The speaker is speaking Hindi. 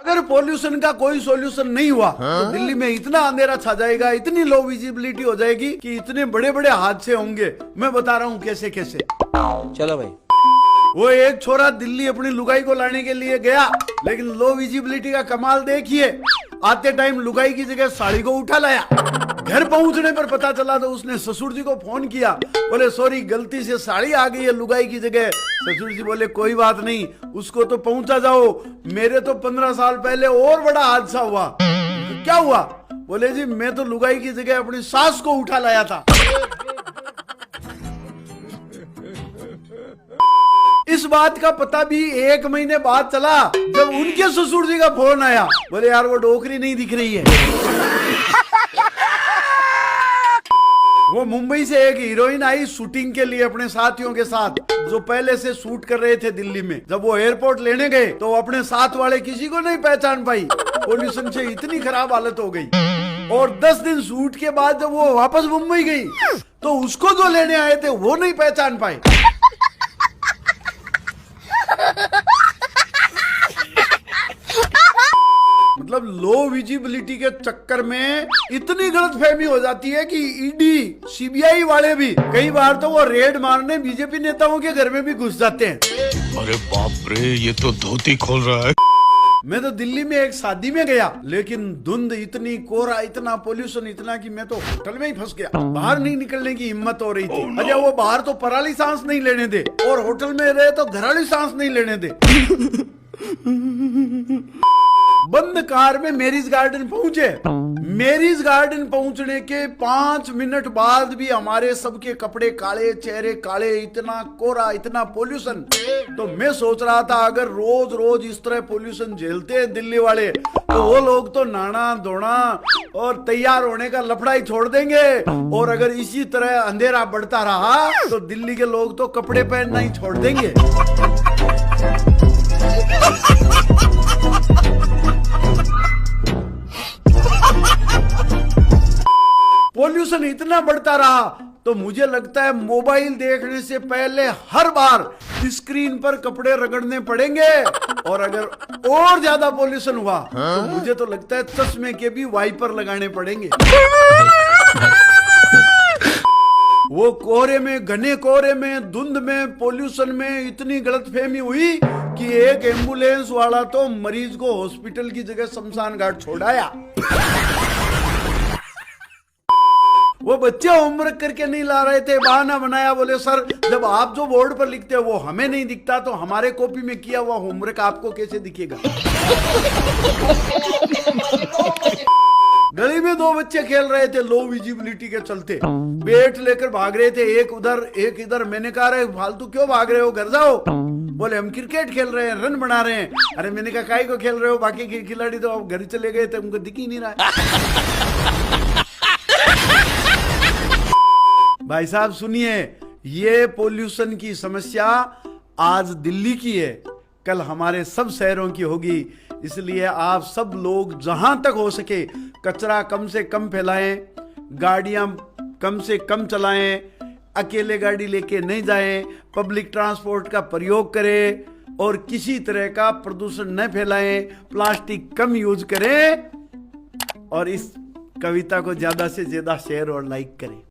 अगर पोल्यूशन का कोई सॉल्यूशन नहीं हुआ तो दिल्ली में इतना अंधेरा छा जाएगा, इतनी लो विजिबिलिटी हो जाएगी कि इतने बड़े बड़े हादसे होंगे। मैं बता रहा हूँ कैसे कैसे। चलो भाई। वो एक छोरा दिल्ली अपनी लुगाई को लाने के लिए गया, लेकिन लो विजिबिलिटी का कमाल देखिए, आते टाइम लुगाई की जगह साड़ी को उठा लाया। घर पहुंचने पर पता चला तो उसने ससुर जी को फोन किया, बोले सॉरी गलती से साड़ी आ गई है लुगाई की जगह। ससुर जी बोले कोई बात नहीं, उसको तो पहुंचा जाओ, मेरे तो 15 साल पहले और बड़ा हादसा हुआ। क्या हुआ? बोले जी मैं तो लुगाई की जगह अपनी सास को उठा लाया था। इस बात का पता भी 1 महीने बाद चला जब उनके ससुर जी का फोन आया, बोले यार वो डोकरी नहीं दिख रही है। वो मुंबई से एक हीरोइन आई शूटिंग के लिए अपने साथियों के साथ, जो पहले से शूट कर रहे थे दिल्ली में। जब वो एयरपोर्ट लेने गए तो अपने साथ वाले किसी को नहीं पहचान पाई, पोल्यूशन से इतनी खराब हालत हो गई। और 10 दिन शूट के बाद जब वो वापस मुंबई गई तो उसको जो लेने आए थे वो नहीं पहचान पाए। मतलब लो विजिबिलिटी के चक्कर में इतनी गलतफहमी हो जाती है कि ईडी सीबीआई वाले भी कई बार तो वो रेड मारने बीजेपी नेताओं के घर में भी घुस जाते हैं। अरे बाप रे, ये तो धोती खोल रहा है। मैं तो दिल्ली में एक शादी में गया, लेकिन धुंध इतनी, कोहरा इतना, पोल्यूशन इतना कि मैं तो होटल में ही फंस गया। बाहर नहीं निकलने की हिम्मत हो रही थी। अरे वो बाहर तो पराली सांस नहीं लेने दे, और होटल में रहे तो घराली सांस नहीं लेने दे। बंद कार में मैरिज गार्डन पहुंचे। मैरिज गार्डन पहुंचने के 5 मिनट बाद भी हमारे सबके कपड़े काले, चेहरे काले, इतना कोहरा, इतना पोल्यूशन। तो मैं सोच रहा था अगर रोज रोज इस तरह पोल्यूशन झेलते हैं दिल्ली वाले तो वो लोग तो नहाना धोना और तैयार होने का लफड़ा ही छोड़ देंगे। और अगर इसी तरह अंधेरा बढ़ता रहा तो दिल्ली के लोग तो कपड़े पहनना ही छोड़ देंगे। पोल्यूशन इतना बढ़ता रहा तो मुझे लगता है मोबाइल देखने से पहले हर बार स्क्रीन पर कपड़े रगड़ने पड़ेंगे। और अगर और ज्यादा पोल्यूशन हुआ तो मुझे तो लगता है चश्मे के भी वाइपर लगाने पड़ेंगे। वो कोहरे में, घने कोहरे में, धुंध में, पोल्यूशन में इतनी गलतफहमी हुई कि एक एम्बुलेंस वाला तो मरीज को हॉस्पिटल की जगह शमशान घाट छोड़ आया। वो बच्चे होमवर्क करके नहीं ला रहे थे, बहाना बनाया, बोले सर जब आप जो बोर्ड पर लिखते हो वो हमें नहीं दिखता तो हमारे कॉपी में किया हुआ होमवर्क आपको कैसे दिखेगा। गली में 2 बच्चे खेल रहे थे लो विजिबिलिटी के चलते, बैट लेकर भाग रहे थे, एक उधर एक इधर। मैंने कहा अरे फालतू क्यों भाग रहे हो, घर जाओ। बोले हम क्रिकेट खेल रहे हैं, रन बना रहे हैं। अरे मैंने कहा काहे को खेल रहे हो, बाकी के खिलाड़ी तो अब घर चले गए थे, उनको दिख ही नहीं रहा। भाई साहब सुनिए, ये पोल्यूशन की समस्या आज दिल्ली की है, कल हमारे सब शहरों की होगी। इसलिए आप सब लोग जहां तक हो सके कचरा कम से कम फैलाएं, गाड़ियां कम से कम चलाएं, अकेले गाड़ी लेके नहीं जाएं, पब्लिक ट्रांसपोर्ट का प्रयोग करें और किसी तरह का प्रदूषण न फैलाएं, प्लास्टिक कम यूज करें और इस कविता को ज्यादा से ज्यादा शेयर और लाइक करें।